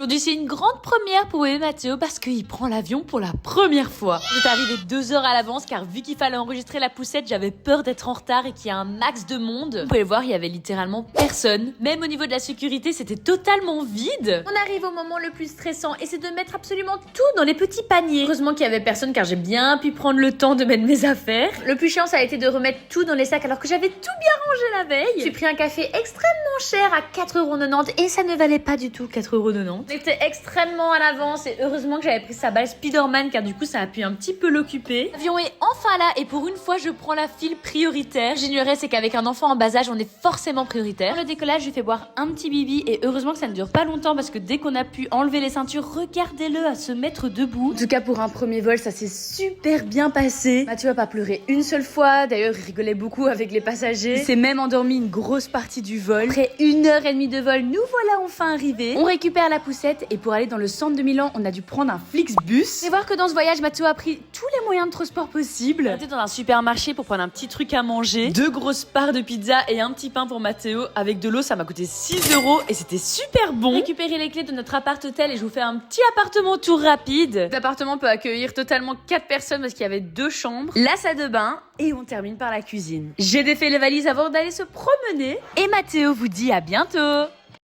Aujourd'hui, c'est une grande première pour bébé Mathéo parce qu'il prend l'avion pour la première fois. J'étais arrivée 2 heures à l'avance car vu qu'il fallait enregistrer la poussette, j'avais peur d'être en retard et qu'il y a un max de monde. Vous pouvez le voir, il y avait littéralement personne. Même au niveau de la sécurité, c'était totalement vide. On arrive au moment le plus stressant et c'est de mettre absolument tout dans les petits paniers. Heureusement qu'il y avait personne car j'ai bien pu prendre le temps de mettre mes affaires. Le plus chiant, ça a été de remettre tout dans les sacs alors que j'avais tout bien rangé la veille. J'ai pris un café extrêmement cher à 4,90€ et ça ne valait pas du tout 4,90€. J'étais extrêmement à l'avance et heureusement que j'avais pris sa balle Spider-Man car du coup ça a pu un petit peu l'occuper. L'avion est enfin là et pour une fois je prends la file prioritaire. J'ignorais c'est qu'avec un enfant en bas âge on est forcément prioritaire. Pour le décollage je fais boire un petit bibi et heureusement que ça ne dure pas longtemps parce que dès qu'on a pu enlever les ceintures, regardez-le à se mettre debout. En tout cas pour un premier vol ça s'est super bien passé. Mathieu a pas pleuré une seule fois, d'ailleurs il rigolait beaucoup avec les passagers. Il s'est même endormi une grosse partie du vol. Après 1h30 de vol, nous voilà enfin arrivés. On récupère la poussette et pour aller dans le centre de Milan, on a dû prendre un Flixbus. Et voir que dans ce voyage, Mathieu a pris tous les moyens de transport possibles. On était dans un supermarché pour prendre un petit truc à manger, 2 grosses parts de pizza et un petit pain pour Mathéo. Avec de l'eau, ça m'a coûté 6€ et c'était super bon. Récupérer les clés de notre appart-hôtel et je vous fais un petit appartement tour rapide. L'appartement peut accueillir totalement 4 personnes parce qu'il y avait 2 chambres, la salle de bain et on termine par la cuisine. J'ai défait les valises avant d'aller se promener et Mathéo vous dit à bientôt.